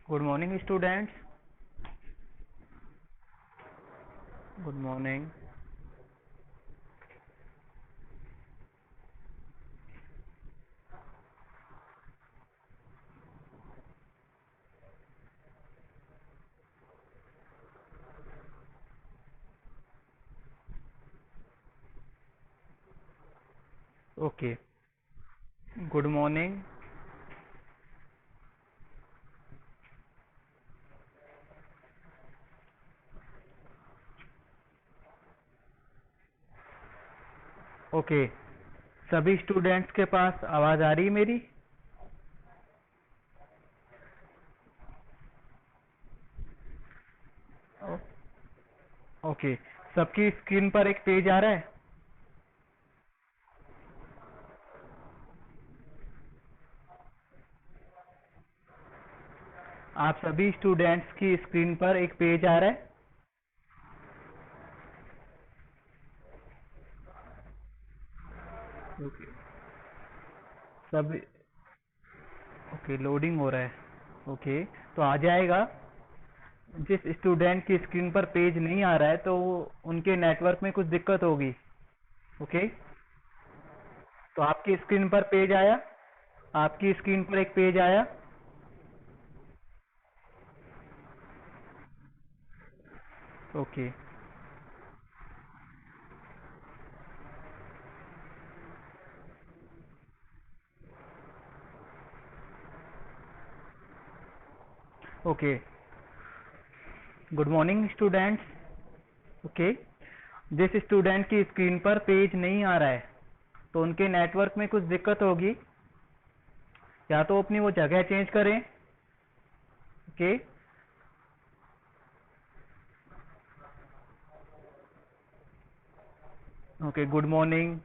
Good morning, students. Good morning. Okay. Good morning. Okay, सभी students के पास आवाज आ रही मेरी? ओके, सबकी स्क्रीन पर एक पेज आ रहा है? आप सभी स्टूडेंट्स की स्क्रीन पर एक पेज आ रहा है? ओके, सभी ओके, लोडिंग हो रहा है। ओके, तो आ जाएगा। जिस स्टूडेंट की स्क्रीन पर पेज नहीं आ रहा है तो उनके नेटवर्क में कुछ दिक्कत होगी। ओके, तो आपकी स्क्रीन पर पेज आया? आपकी स्क्रीन पर एक पेज आया? Okay, okay. Good morning students. Okay, जिस स्टूडेंट की स्क्रीन पर पेज नहीं आ रहा है तो उनके नेटवर्क में कुछ दिक्कत होगी। या तो अपनी वो जगह चेंज करें। Okay, okay. Good morning.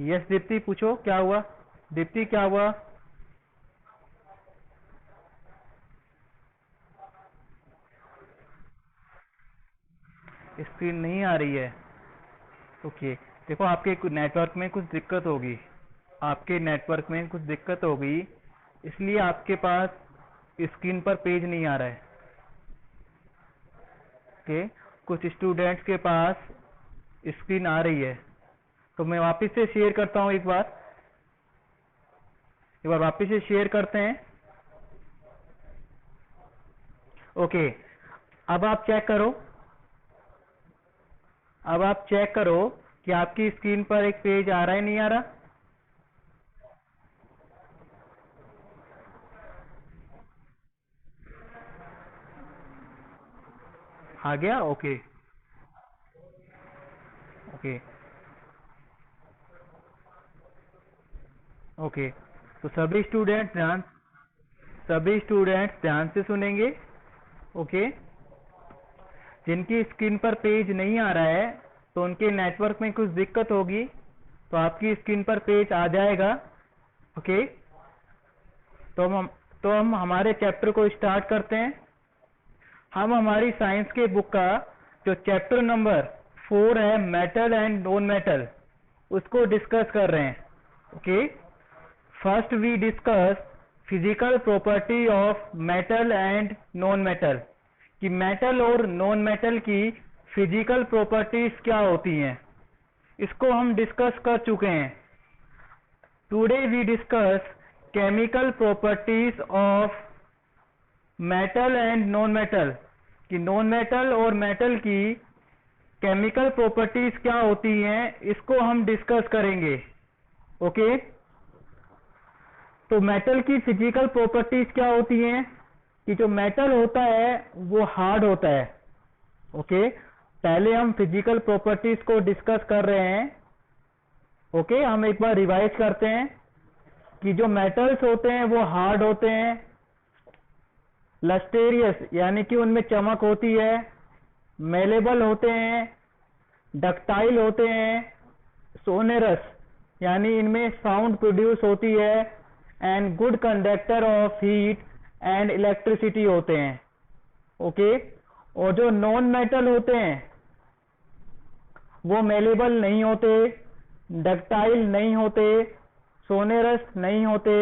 Yes Deepti, पूछो क्या हुआ? दीप्ति, क्या हुआ? स्क्रीन नहीं आ रही है? ओके, देखो आपके नेटवर्क में कुछ दिक्कत होगी। आपके नेटवर्क में कुछ दिक्कत होगी, इसलिए आपके पास स्क्रीन पर पेज नहीं आ रहा है। ओके, कुछ स्टूडेंट्स के पास स्क्रीन आ रही है। तो मैं वापस से शेयर करता हूँ एक बार वापस से शेयर करते हैं। ओके, अब आप चेक करो। अब आप चेक करो कि आपकी स्क्रीन पर एक पेज आ रहा है, नहीं आ रहा? आ गया? Okay, okay, okay. तो सभी स्टूडेंट्स ध्यान से सुनेंगे। ओके, जिनकी स्क्रीन पर पेज नहीं आ रहा है तो उनके नेटवर्क में कुछ दिक्कत होगी, तो आपकी स्क्रीन पर पेज आ जाएगा। ओके, तो हम हमारे चैप्टर को स्टार्ट करते हैं। हम हमारी साइंस के बुक का जो चैप्टर नंबर 4 है, मेटल एंड नॉन मेटल, उसको डिस्कस कर रहे हैं। Okay, first we discuss physical property of metal and non metal, कि मेटल और नॉन मेटल की फिजिकल प्रॉपर्टीज क्या होती हैं, इसको हम डिस्कस कर चुके हैं। Today we discuss chemical properties of metal and non metal, कि नॉन मेटल और मेटल की केमिकल प्रॉपर्टीज क्या होती हैं, इसको हम डिस्कस करेंगे। ओके, तो मेटल की फिजिकल प्रॉपर्टीज क्या होती हैं, कि जो मेटल होता है वो हार्ड होता है। ओके, पहले हम फिजिकल प्रॉपर्टीज को डिस्कस कर रहे हैं। ओके, हम एक बार रिवाइज करते हैं कि जो मेटल्स होते हैं वो हार्ड होते हैं, लस्टेरियस यानी कि उनमें चमक होती है, मेलेबल होते हैं, डक्टाइल होते हैं, सोनेरस यानी इनमें साउंड प्रोड्यूस होती है, and good conductor of heat and electricity होते हैं। ओके, और जो नॉन मेटल होते हैं वो मेलेबल नहीं होते, डक्टाइल नहीं होते, सोनेरस नहीं होते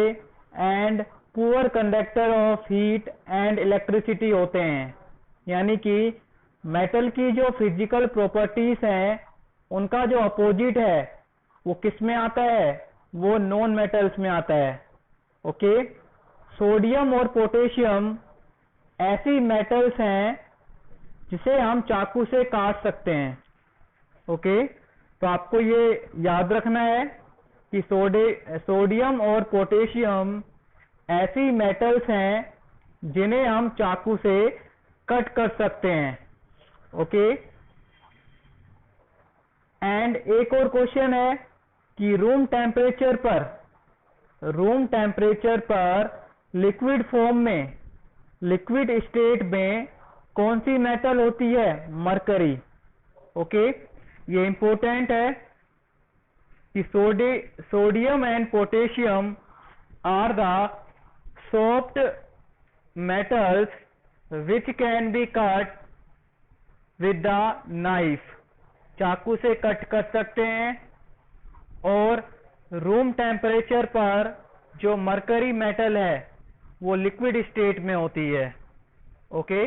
and poor conductor of heat and electricity होते हैं। यानी कि मेटल की जो फिजिकल प्रॉपर्टीज हैं उनका जो अपोजिट है वो किस में आता है, वो नॉन मेटल्स में आता है। ओके, सोडियम और पोटेशियम ऐसी मेटल्स हैं जिसे हम चाकू से काट सकते हैं। ओके, तो आपको ये याद रखना है कि सोडियम और पोटेशियम ऐसी मेटल्स हैं जिन्हें हम चाकू से कट कर सकते हैं। ओके, एंड एक और क्वेश्चन है कि रूम टेम्परेचर पर लिक्विड फॉर्म में, लिक्विड स्टेट में कौन सी मेटल होती है, मरकरी। ओके, ये इंपॉर्टेंट है कि sodium and potassium are the soft metals which can be cut with the knife, चाकू से कट कर सकते हैं। और रूम टेम्परेचर पर जो मरकरी मेटल है वो लिक्विड स्टेट में होती है। ओके,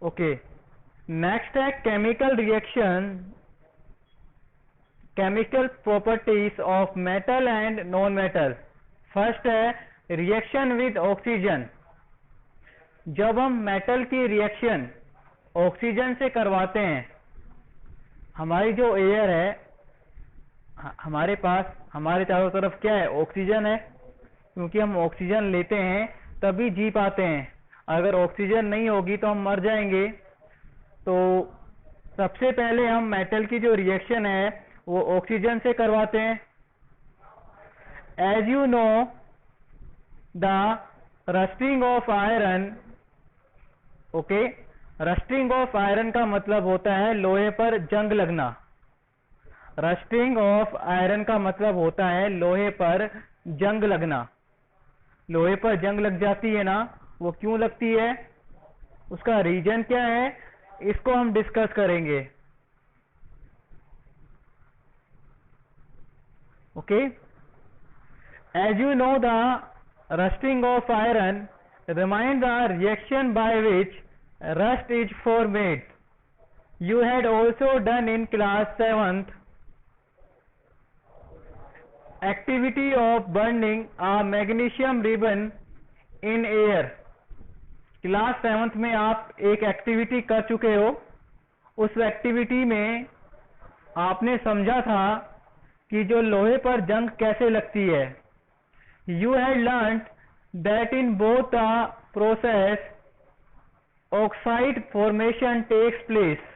ओके, नेक्स्ट है chemical reaction, chemical properties of metal and non metal. First है रिएक्शन विद ऑक्सीजन। जब हम मेटल की रिएक्शन ऑक्सीजन से करवाते हैं, हमारी जो एयर है, हमारे पास, हमारे चारों तरफ क्या है, ऑक्सीजन है। क्योंकि हम ऑक्सीजन लेते हैं तभी जी पाते हैं, अगर ऑक्सीजन नहीं होगी तो हम मर जाएंगे। तो सबसे पहले हम मेटल की जो रिएक्शन है वो ऑक्सीजन से करवाते हैं। As you know the rusting of iron. Okay, rusting of iron का मतलब होता है लोहे पर जंग लगना। रस्टिंग ऑफ आयरन का मतलब होता है लोहे पर जंग लगना। लोहे पर जंग लग जाती है ना, वो क्यों लगती है, उसका रीजन क्या है, इसको हम डिस्कस करेंगे। Okay, as you know, the rusting of iron remains the reaction by which rust is formed. You had also done in class 7th activity of burning a magnesium ribbon in air. Class 7th में आप एक activity कर चुके हो। उस activity में आपने समझा था कि जो लोहे पर जंग कैसे लगती है। You had learnt that in both the process oxide formation takes place.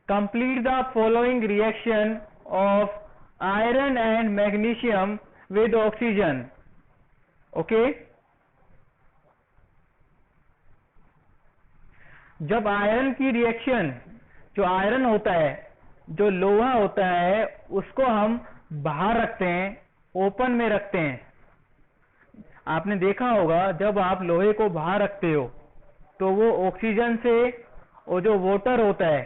Complete the following reaction of iron and magnesium with oxygen. Okay? जब आयरन की रिएक्शन, जो आयरन होता है, जो लोहा होता है, उसको हम बाहर रखते हैं, ओपन में रखते हैं। आपने देखा होगा जब आप लोहे को बाहर रखते हो तो वो ऑक्सीजन से और जो वाटर होता है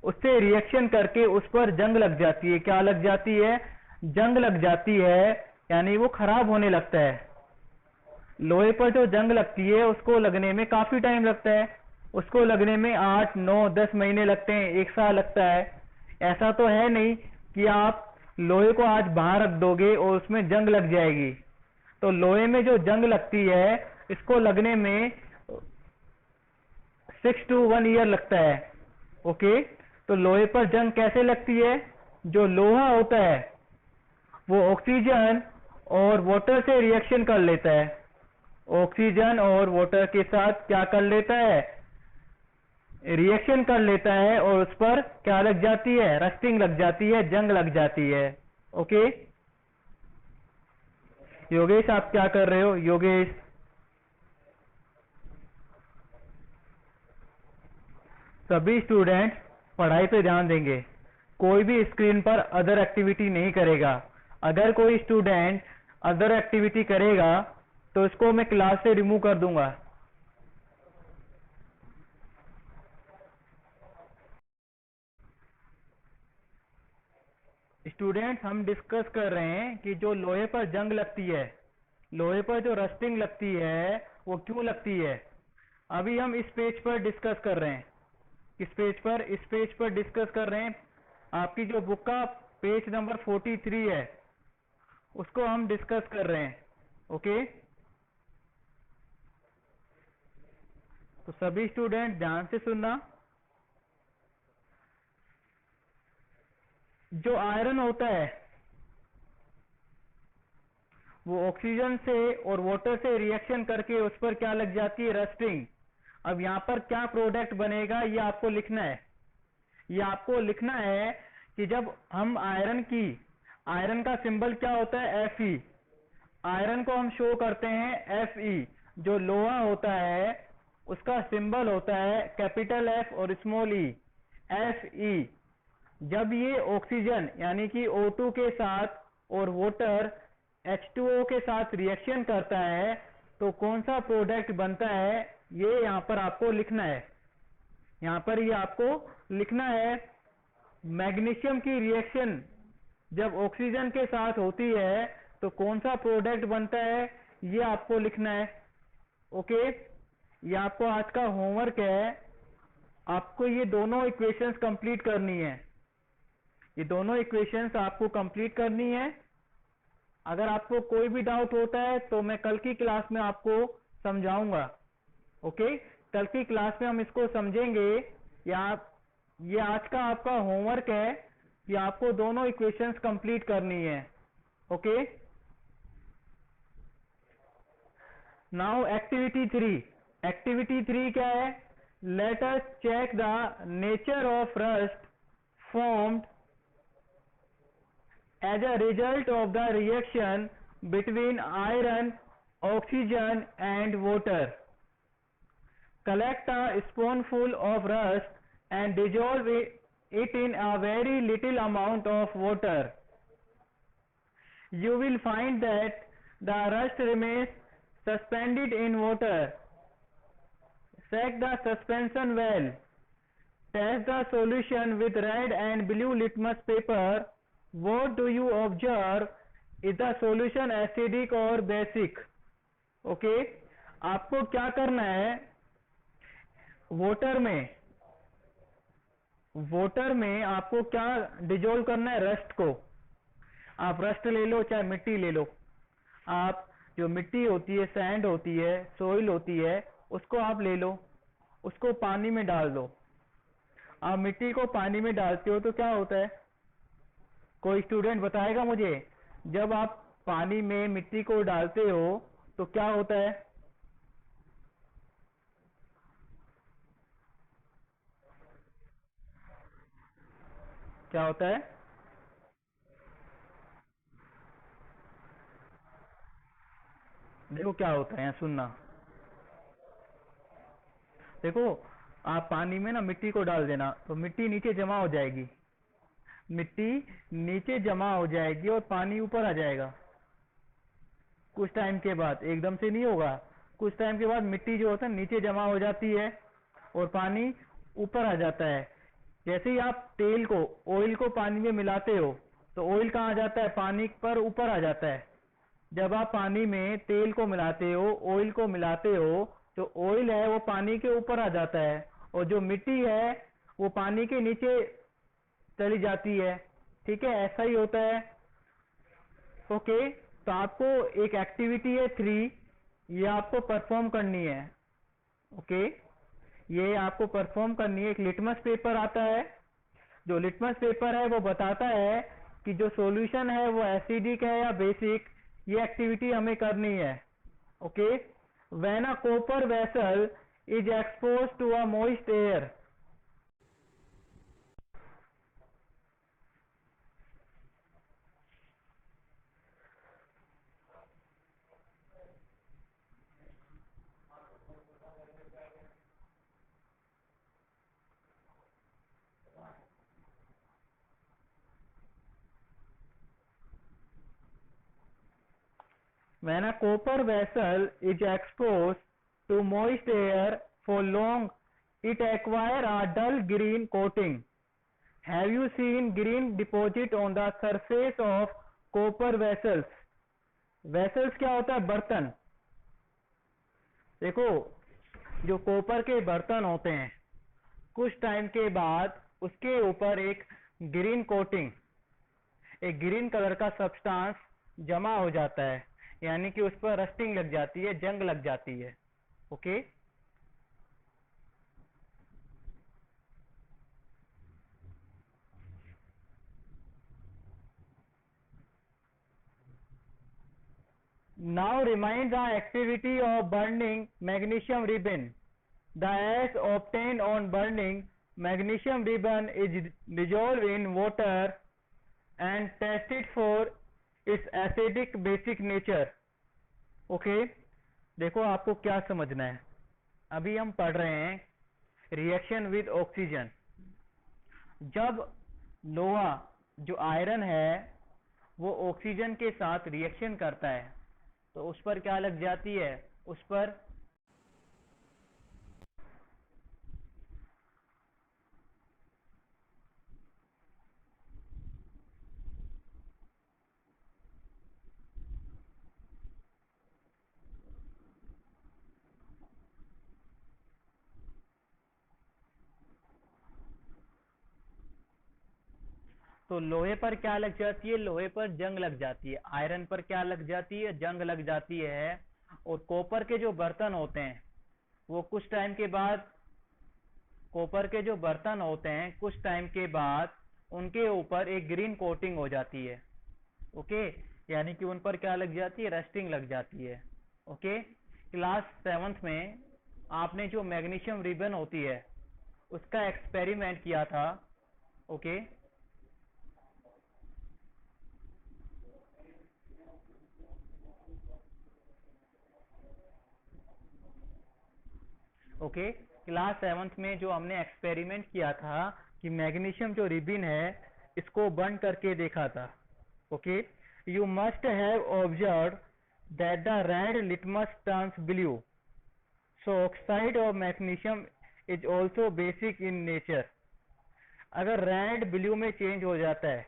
उससे रिएक्शन करके उस पर जंग लग जाती है। क्या लग जाती है, जंग लग जाती है, यानी वो खराब होने लगता है। लोहे पर जो जंग लगती है उसको लगने में काफी टाइम लगता है, उसको लगने में 8, 9, 10 महीने लगते हैं, 1 साल लगता है। ऐसा तो है नहीं कि आप लोहे को आज बाहर रख दोगे और उसमें जंग लग जाएगी। तो लोहे में जो जंग लगती है इसको लगने में 6 to 1 ईयर लगता है। ओके, तो लोहे पर जंग कैसे लगती है, जो लोहा होता है वो ऑक्सीजन और वाटर से रिएक्शन कर लेता है। ऑक्सीजन और वाटर के साथ क्या कर लेता है, रिएक्शन कर लेता है, और उस पर क्या लग जाती है, रस्टिंग लग जाती है, जंग लग जाती है। ओके, योगेश आप क्या कर रहे हो, योगेश? सभी स्टूडेंट पढ़ाई पे ध्यान देंगे, कोई भी स्क्रीन पर अदर एक्टिविटी नहीं करेगा। अगर कोई स्टूडेंट अदर एक्टिविटी करेगा तो इसको मैं क्लास से रिमूव कर दूंगा। स्टूडेंट्स हम डिस्कस कर रहे हैं कि जो लोहे पर जंग लगती है, लोहे पर जो रस्टिंग लगती है वो क्यों लगती है। अभी हम इस पेज पर डिस्कस कर रहे हैं। किस पेज पर? इस पेज पर डिस्कस कर रहे हैं। आपकी जो बुक का पेज नंबर 43 है उसको हम डिस्कस कर रहे हैं। ओके, तो सभी स्टूडेंट ध्यान से सुनना। जो आयरन होता है वो ऑक्सीजन से और वाटर से रिएक्शन करके उस पर क्या लग जाती है? रस्टिंग। अब यहाँ पर क्या प्रोडक्ट बनेगा ये आपको लिखना है। ये आपको लिखना है कि जब हम आयरन का सिंबल क्या होता है? Fe। आयरन को हम शो करते हैं Fe। जो लोहा होता है उसका सिंबल होता है कैपिटल F और स्मॉल e, Fe। जब ये ऑक्सीजन यानी कि O2 के साथ और वाटर H2O के साथ रिएक्शन करता है तो कौन सा प्रोडक्ट बनता है ये यहाँ पर आपको लिखना है। यहाँ पर ये आपको लिखना है। मैग्नीशियम की रिएक्शन जब ऑक्सीजन के साथ होती है तो कौन सा प्रोडक्ट बनता है ये आपको लिखना है। ओके, ये आपको आज का होमवर्क है। आपको ये दोनों इक्वेशंस कंप्लीट करनी है। ये दोनों इक्वेशंस आपको कंप्लीट करनी है। अगर आपको कोई भी डाउट होता है तो मैं कल की क्लास में आपको समझाऊंगा। ओके, कल की क्लास में हम इसको समझेंगे। ये आज का आपका होमवर्क है कि आपको दोनों इक्वेशंस कंप्लीट करनी है। Okay, now activity 3। एक्टिविटी 3 क्या है? Let us check the nature of rust formed as a result of the reaction between iron, oxygen and water. Collect a spoonful of rust and dissolve it in a very little amount of water. You will find that the rust remains suspended in water. Shake the suspension well. Test the solution with red and blue litmus paper. What do you observe? Is the solution acidic or basic? Okay, आपको क्या करना है? Water में आपको क्या dissolve करना है? Rust को। आप रस्ट ले लो चाहे मिट्टी ले लो। आप जो मिट्टी होती है, सैंड होती है, सोइल होती है, उसको आप ले लो, उसको पानी में डाल दो। आप मिट्टी को पानी में डालते हो तो क्या होता है? कोई स्टूडेंट बताएगा मुझे? जब आप पानी में मिट्टी को डालते हो तो क्या होता है? क्या होता है? देखो क्या होता है, यहाँ सुनना। देखो, आप पानी में ना मिट्टी को डाल देना तो मिट्टी नीचे जमा हो जाएगी। मिट्टी नीचे जमा हो जाएगी और पानी ऊपर आ जाएगा। कुछ टाइम के बाद, एकदम से नहीं होगा, कुछ टाइम के बाद मिट्टी जो होता है नीचे जमा हो जाती है और पानी ऊपर आ जाता है। जैसे ही आप ऑयल को पानी में मिलाते हो तो ऑयल कहाँ आ जाता है? पानी पर ऊपर आ जाता है। जब आप पानी में तेल को मिलाते हो, ऑयल को मिलाते हो तो ऑयल है वो पानी के ऊपर आ जाता है और जो मिट्टी है वो पानी के नीचे चली जाती है। ठीक है, ऐसा ही होता है। ओके, तो आपको एक एक्टिविटी है 3, ये आपको परफॉर्म करनी है। ओके, ये आपको परफॉर्म करनी है। एक लिटमस पेपर आता है। जो लिटमस पेपर है वो बताता है कि जो सॉल्यूशन है वो एसिडिक है या बेसिक। ये एक्टिविटी हमें करनी है। Okay, when a copper vessel is exposed to a moist air. When a copper vessel is exposed to moist air for long, it acquires a dull green coating. Have you seen green deposit on the surface of copper vessels? Vessels क्या होता है? बर्तन। देखो, जो copper के बर्तन होते हैं, कुछ टाइम के बाद उसके ऊपर एक ग्रीन कोटिंग, एक ग्रीन कलर का सब्सटेंस जमा हो जाता है, यानी कि उस पर रस्टिंग लग जाती है, जंग लग जाती है। Okay, now remind the activity of burning magnesium ribbon. The ash obtained on burning magnesium ribbon is dissolved in water and tested for its acidic basic nature. Okay, देखो आपको क्या समझना है। अभी हम पढ़ रहे हैं रिएक्शन विद ऑक्सीजन। जब लोहा, जो आयरन है, वो ऑक्सीजन के साथ रिएक्शन करता है तो उस पर क्या लग जाती है? उस पर तो लोहे पर क्या लग जाती है? लोहे पर जंग लग जाती है। आयरन पर क्या लग जाती है? जंग लग जाती है। और कॉपर के जो बर्तन होते हैं, वो कुछ टाइम के बाद, कॉपर के जो बर्तन होते हैं, कुछ टाइम के बाद उनके ऊपर एक ग्रीन कोटिंग हो जाती है। ओके, यानी कि उन पर क्या लग जाती है? रस्टिंग लग जाती है। ओके, क्लास 7th में आपने जो मैग्नीशियम रिबन होती है उसका एक्सपेरिमेंट किया था। ओके, ओके, क्लास 7th में जो हमने एक्सपेरिमेंट किया था कि मैग्नीशियम जो रिबिन है इसको बर्न करके देखा था। Okay, you must have observe that the red litmus turns blue, so oxide of magnesium is also basic in nature. अगर रेड ब्लू में चेंज हो जाता है,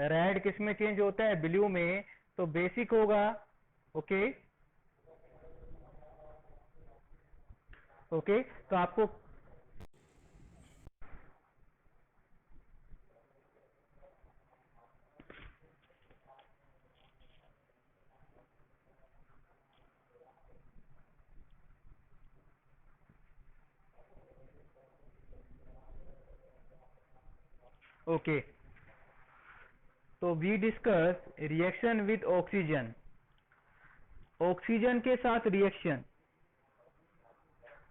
रेड किस में चेंज होता है? ब्लू में, तो बेसिक होगा। ओके, ओके, तो आपको ओके, तो we discuss reaction with oxygen. Oxygen के साथ रिएक्शन,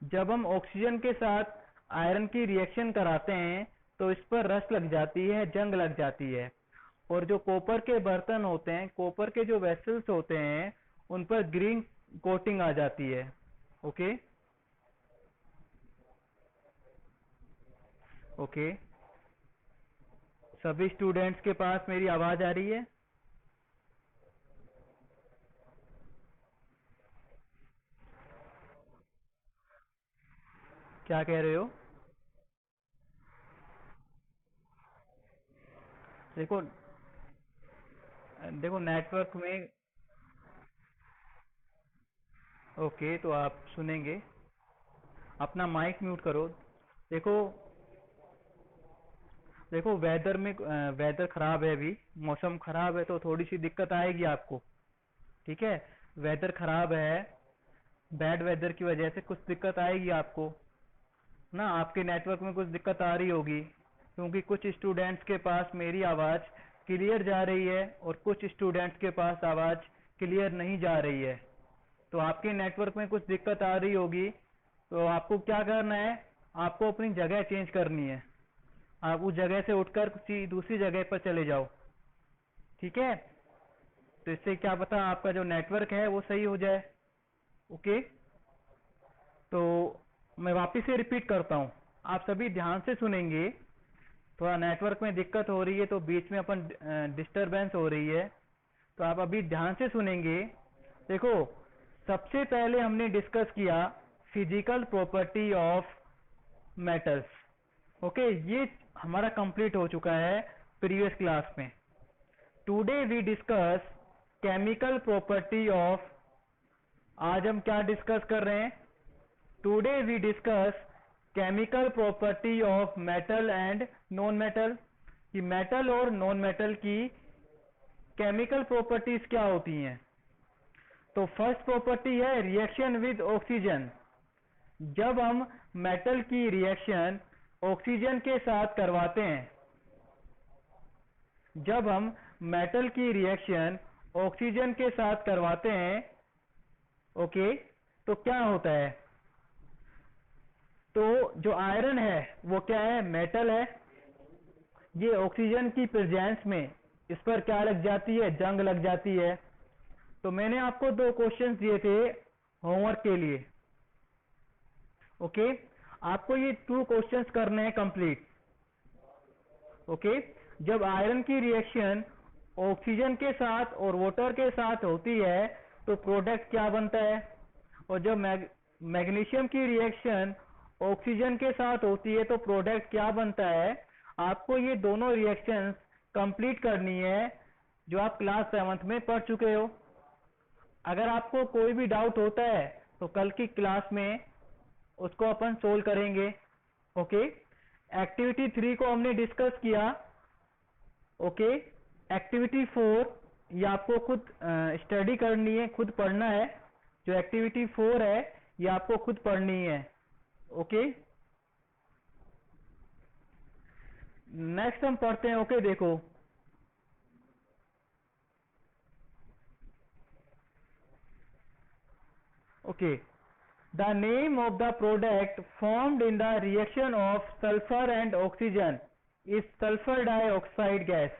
जब हम ऑक्सीजन के साथ आयरन की रिएक्शन कराते हैं तो इस पर रस्ट लग जाती है, जंग लग जाती है। और जो कॉपर के बर्तन होते हैं, कॉपर के जो वेसल्स होते हैं, उन पर ग्रीन कोटिंग आ जाती है। ओके, ओके, सभी स्टूडेंट्स के पास मेरी आवाज आ रही है? क्या कह रहे हो? देखो, देखो नेटवर्क में। ओके, तो आप सुनेंगे। अपना माइक म्यूट करो। देखो, देखो वेदर में, वेदर खराब है, अभी मौसम खराब है तो थोड़ी सी दिक्कत आएगी आपको। ठीक है, वेदर खराब है, बैड वेदर की वजह से कुछ दिक्कत आएगी आपको ना। आपके नेटवर्क में कुछ दिक्कत आ रही होगी, क्योंकि कुछ स्टूडेंट्स के पास मेरी आवाज़ क्लियर जा रही है और कुछ स्टूडेंट्स के पास आवाज़ क्लियर नहीं जा रही है। तो आपके नेटवर्क में कुछ दिक्कत आ रही होगी, तो आपको क्या करना है? आपको अपनी जगह चेंज करनी है। आप उस जगह से उठकर किसी दूसरी जगह पर चले जाओ। ठीक है, तो इससे क्या पता आपका जो नेटवर्क है वो सही हो जाए। ओके, तो मैं वापस से रिपीट करता हूँ, आप सभी ध्यान से सुनेंगे। थोड़ा नेटवर्क में दिक्कत हो रही है तो बीच में अपन डिस्टरबेंस हो रही है, तो आप अभी ध्यान से सुनेंगे। देखो, सबसे पहले हमने डिस्कस किया physical property of metals. Okay, ये हमारा कंप्लीट हो चुका है प्रीवियस क्लास में। Today we discuss chemical property of, आज हम क्या डिस्कस कर रहे हैं? Today we discuss chemical property of metal and non metal, कि मेटल और नॉन मेटल की केमिकल प्रॉपर्टीज क्या होती हैं। तो फर्स्ट प्रॉपर्टी है रिएक्शन विद ऑक्सीजन। जब हम मेटल की रिएक्शन ऑक्सीजन के साथ करवाते हैं, जब हम मेटल की रिएक्शन ऑक्सीजन के साथ करवाते हैं, ओके, तो क्या होता है? तो जो आयरन है वो क्या है? मेटल है। ये ऑक्सीजन की प्रेजेंस में इस पर क्या लग जाती है? जंग लग जाती है। तो मैंने आपको 2 क्वेश्चंस दिए थे होमवर्क के लिए, ओके। आपको ये 2 क्वेश्चंस करने हैं कंप्लीट, ओके। जब आयरन की रिएक्शन ऑक्सीजन के साथ और वाटर के साथ होती है तो प्रोडक्ट क्या बनता है? और जब मैग्नीशियम की रिएक्शन ऑक्सीजन के साथ होती है तो प्रोडक्ट क्या बनता है? आपको ये दोनों रिएक्शंस कंप्लीट करनी है जो आप क्लास 7th में पढ़ चुके हो। अगर आपको कोई भी डाउट होता है तो कल की क्लास में उसको अपन सोल्व करेंगे, ओके। एक्टिविटी 3 को हमने डिस्कस किया, ओके। एक्टिविटी 4 ये आपको खुद स्टडी करनी है, खुद पढ़ना है। जो एक्टिविटी 4 है ये आपको खुद पढ़नी है, ओके। नेक्स्ट हम पढ़ते हैं, ओके। देखो, okay, the name of the product formed in the reaction of sulphur and oxygen is sulphur dioxide gas,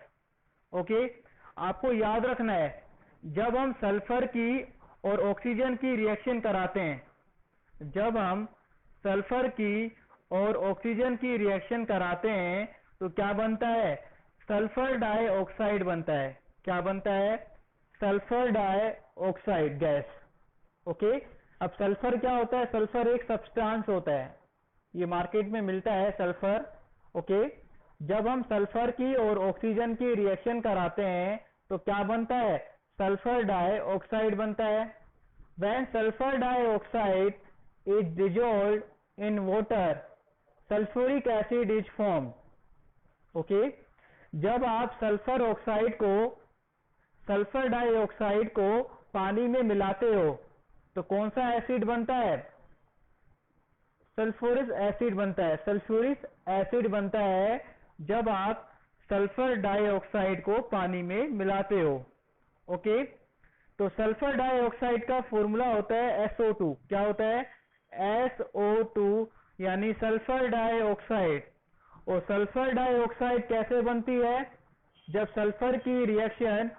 okay. आपको याद रखना है, जब हम सल्फर की और ऑक्सीजन की रिएक्शन कराते हैं, जब हम सल्फर की और ऑक्सीजन की रिएक्शन कराते हैं तो क्या बनता है? सल्फर डाइऑक्साइड बनता है। क्या बनता है? Sulphur dioxide gas, okay. अब सल्फर क्या होता है? सल्फर एक सब्सटेंस होता है, ये मार्केट में मिलता है सल्फर, ओके। जब हम सल्फर की और ऑक्सीजन की रिएक्शन कराते हैं तो क्या बनता है? सल्फर डाइऑक्साइड बनता है। When sulphur dioxide is dissolved in water, sulphuric acid is form, okay. जब आप सल्फर डाइऑक्साइड को पानी में मिलाते हो तो कौन सा एसिड बनता है? सल्फ्यूरिक एसिड बनता है। सल्फ्यूरिक एसिड बनता है जब आप सल्फर डाइऑक्साइड को पानी में मिलाते हो, ओके। तो सल्फर डाइऑक्साइड का फॉर्मूला होता है SO2। क्या होता है? SO2 यानी सल्फर डाइऑक्साइड। और सल्फर डाइऑक्साइड कैसे बनती है? जब सल्फर की रिएक्शन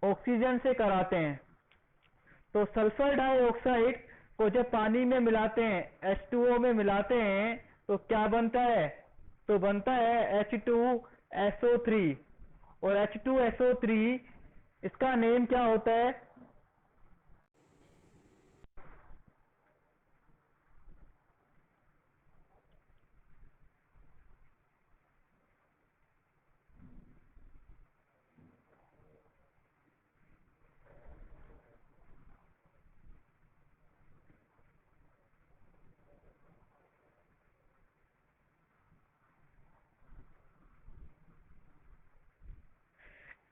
ऑक्सीजन से कराते हैं। तो सल्फर डाइऑक्साइड को जब पानी में मिलाते हैं, H2O में मिलाते हैं, तो क्या बनता है? तो बनता है H2SO3। और H2SO3 इसका नेम क्या होता है?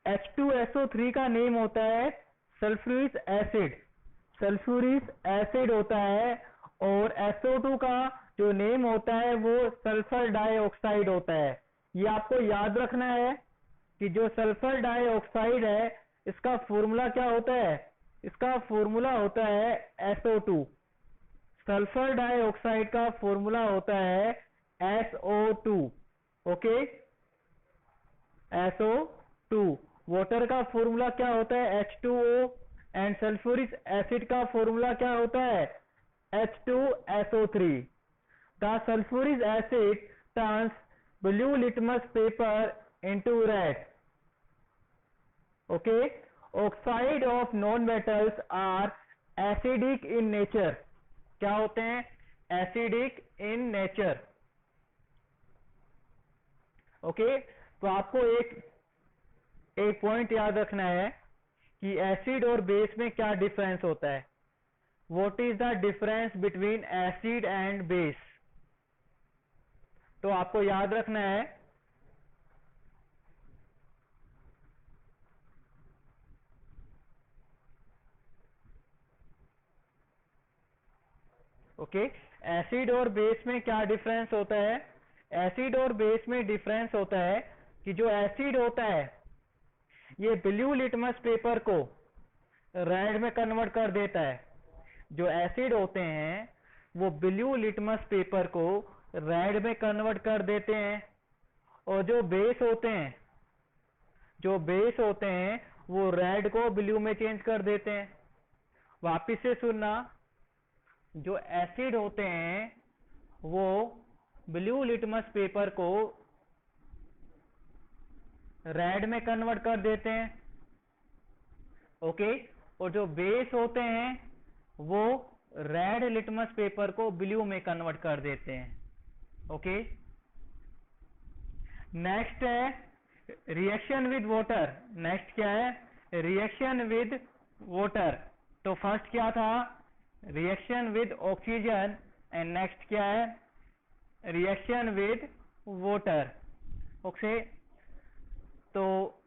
H2SO3 का नेम होता है सल्फ्यूरिक एसिड। सल्फ्यूरिक एसिड होता है। और SO2 का जो नेम होता है वो सल्फर डाइऑक्साइड होता है। ये आपको याद रखना है कि जो सल्फर डाइऑक्साइड है इसका फॉर्मूला क्या होता है? इसका फॉर्मूला होता है SO2। सल्फर डाइऑक्साइड का फॉर्मूला होता है SO2, ओके। SO2। वाटर का फॉर्मूला क्या होता है? H2O। एंड सल्फ्यूरिक एसिड का फॉर्मूला क्या होता है? H2SO3। The sulphuric acid turns blue litmus paper into red, okay. Oxide of non metals are acidic in nature. क्या होते हैं? Acidic in nature. ओके, तो आपको एक एक पॉइंट याद रखना है कि एसिड और बेस में क्या डिफरेंस होता है। What is the difference between acid and base, तो आपको याद रखना है ओके। एसिड और बेस में क्या डिफरेंस होता है। एसिड और बेस में डिफरेंस होता है कि जो एसिड होता है ये ब्लू लिटमस पेपर को रेड में कन्वर्ट कर देता है। जो एसिड होते हैं वो ब्लू लिटमस पेपर को रेड में कन्वर्ट कर देते हैं, और जो बेस होते हैं वो रेड को ब्लू में चेंज कर देते हैं। वापिस से सुनना, जो एसिड होते हैं वो ब्लू लिटमस पेपर को रेड में कन्वर्ट कर देते हैं, ओके। और जो बेस होते हैं वो रेड लिटमस पेपर को ब्लू में कन्वर्ट कर देते हैं, ओके। नेक्स्ट है रिएक्शन विद वाटर। नेक्स्ट क्या है, रिएक्शन विद वाटर। तो फर्स्ट क्या था, reaction with oxygen, and next क्या है, रिएक्शन विद वाटर, ओके। तो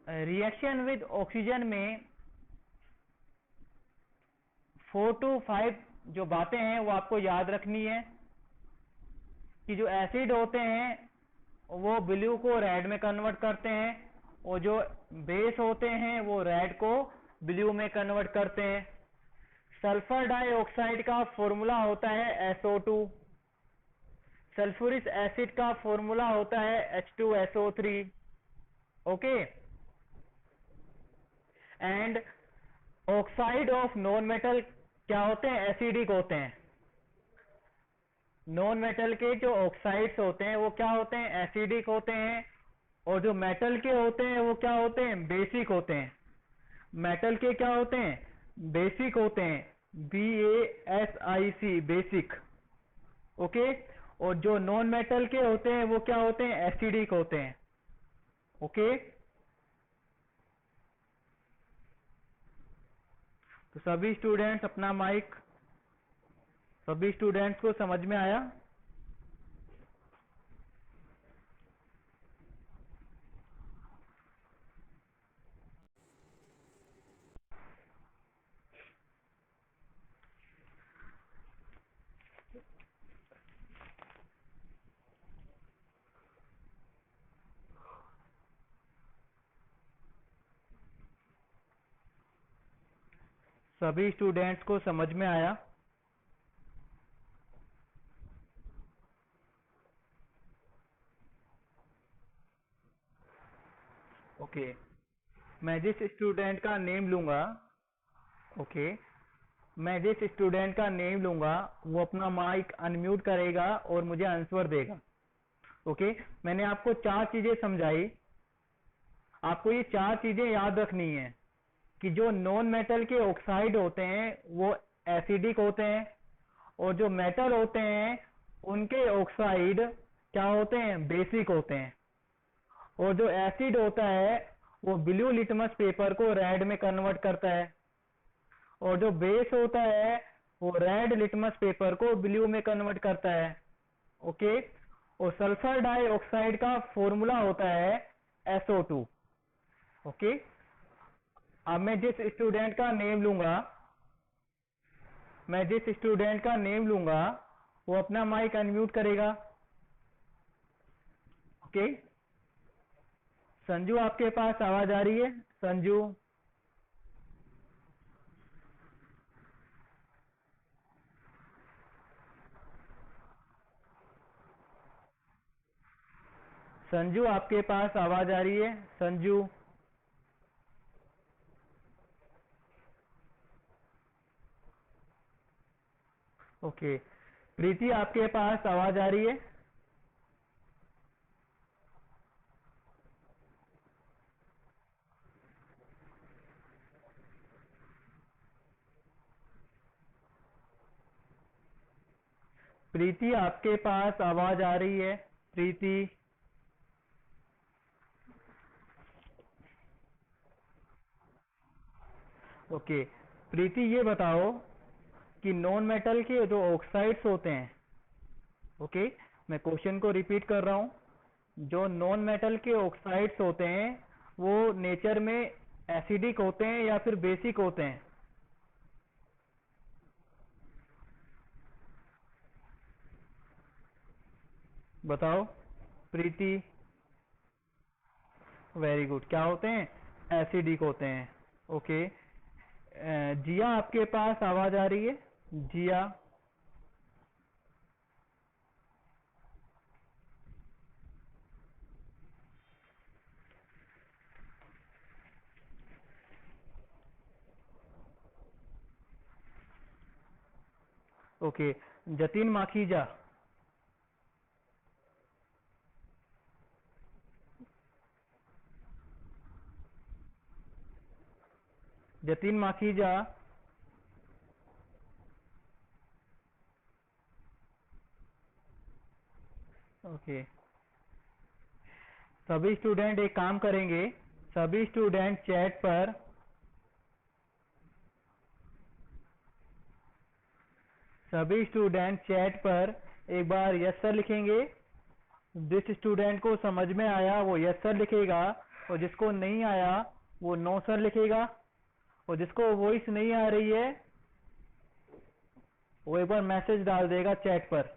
रिएक्शन विद ऑक्सीजन में 4 to 5 जो बातें हैं वो आपको याद रखनी है कि जो एसिड होते हैं वो ब्लू को रेड में कन्वर्ट करते हैं, और जो बेस होते हैं वो रेड को ब्लू में कन्वर्ट करते हैं। सल्फर डाइऑक्साइड का फॉर्मूला होता है SO2। सल्फ्यूरिक एसिड का फॉर्मूला होता है H2SO3, okay. And oxide of non metal क्या होते हैं, एसिडिक होते हैं। नॉन मेटल के जो ऑक्साइड्स होते हैं वो क्या होते हैं, एसिडिक होते हैं, और जो मेटल के होते हैं वो क्या होते हैं, बेसिक होते हैं। मेटल के क्या होते हैं, बेसिक होते हैं, BASIC, बेसिक, ओके। और जो नॉन मेटल के होते हैं वो क्या होते हैं, एसिडिक होते हैं, ओके। तो सभी स्टूडेंट्स अपना माइक, सभी स्टूडेंट्स को समझ में आया। सभी स्टूडेंट्स को समझ में आया। ओके, मैं जिस स्टूडेंट का नेम लूंगा, ओके, मैं जिस स्टूडेंट का नेम लूंगा वो अपना माइक अनम्यूट करेगा और मुझे आंसर देगा, ओके। मैंने आपको 4 चीजें समझाई, आपको ये 4 चीजें याद रखनी है कि जो नॉन मेटल के ऑक्साइड होते हैं वो एसिडिक होते हैं, और जो मेटल होते हैं उनके ऑक्साइड क्या होते हैं, बेसिक होते हैं, और जो एसिड होता है वो ब्लू लिटमस पेपर को रेड में कन्वर्ट करता है, और जो बेस होता है वो रेड लिटमस पेपर को ब्लू में कन्वर्ट करता है, ओके। और सल्फर डाइऑक्साइड का फॉर्मूला होता है SO2, ओके। अब मैं जिस स्टूडेंट का नेम लूंगा, वो अपना माइक अनम्यूट करेगा, ओके। संजू आपके पास आवाज आ रही है, संजू। संजू आपके पास आवाज आ रही है, संजू। ओके, प्रीति आपके पास आवाज आ रही है। प्रीति आपके पास आवाज आ रही है, प्रीति। ओके, प्रीति ये बताओ कि नॉन मेटल के जो ऑक्साइड्स होते हैं, ओके, मैं क्वेश्चन को रिपीट कर रहा हूँ, जो नॉन मेटल के ऑक्साइड्स होते हैं वो नेचर में एसिडिक होते हैं या फिर बेसिक होते हैं? बताओ प्रीति। वेरी गुड, क्या होते हैं? एसिडिक होते हैं। ओके, जिया आपके पास आवाज आ रही है? जिया, ओके, जतिन माखीजा, जतिन माखीजा, ओके। सभी स्टूडेंट एक काम करेंगे, सभी स्टूडेंट चैट पर, सभी स्टूडेंट चैट पर एक बार यस सर लिखेंगे। जिस स्टूडेंट को समझ में आया वो यस सर लिखेगा, और जिसको नहीं आया वो नो सर लिखेगा, और जिसको वॉइस नहीं आ रही है वो एक बार मैसेज डाल देगा चैट पर।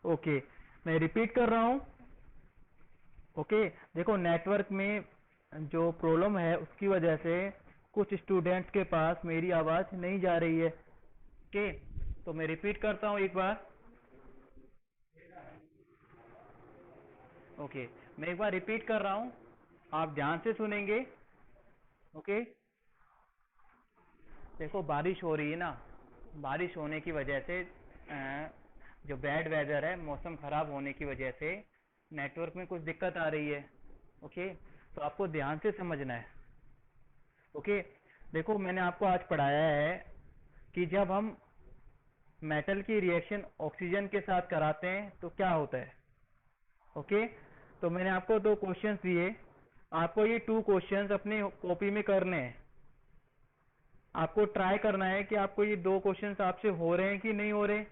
ओके, मैं रिपीट कर रहा हूं। ओके, देखो नेटवर्क में जो प्रॉब्लम है उसकी वजह से कुछ स्टूडेंट्स के पास मेरी आवाज नहीं जा रही है। ओके, तो मैं रिपीट करता हूं एक बार। ओके, मैं एक बार रिपीट कर रहा हूं, आप ध्यान से सुनेंगे। ओके, देखो बारिश हो रही है ना, बारिश होने की वजह से जो बैड वेदर है, मौसम खराब होने की वजह से नेटवर्क में कुछ दिक्कत आ रही है। ओके, तो आपको ध्यान से समझना है। ओके, देखो मैंने आपको आज पढ़ाया है कि जब हम मेटल की रिएक्शन ऑक्सीजन के साथ कराते हैं तो क्या होता है। ओके, तो मैंने आपको दो क्वेश्चंस दिए, आपको ये 2 क्वेश्चंस अपनी कॉपी में करने हैं। आपको ट्राई करना है कि आपको ये 2 क्वेश्चंस आपसे हो रहे हैं कि नहीं हो रहे।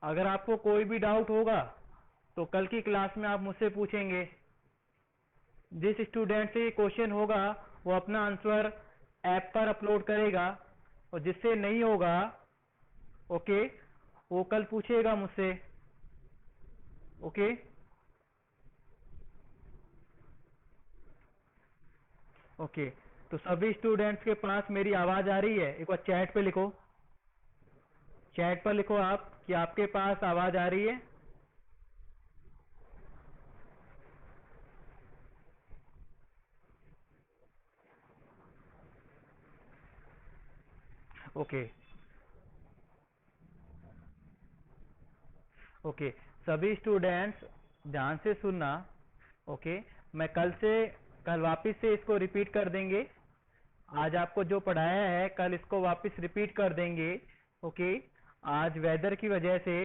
अगर आपको कोई भी डाउट होगा तो कल की क्लास में आप मुझसे पूछेंगे। जिस स्टूडेंट से ये क्वेश्चन होगा वो अपना आंसर ऐप पर अपलोड करेगा, और जिससे नहीं होगा ओके वो कल पूछेगा मुझसे। ओके, ओके, तो सभी स्टूडेंट्स के पास मेरी आवाज आ रही है? एक बार चैट पे लिखो, चैट पर लिखो आप कि आपके पास आवाज आ रही है। ओके, ओके, सभी स्टूडेंट्स ध्यान से सुनना। ओके, मैं कल वापस से इसको रिपीट कर देंगे। आज आपको जो पढ़ाया है कल इसको वापस रिपीट कर देंगे। ओके, आज वेदर की वजह से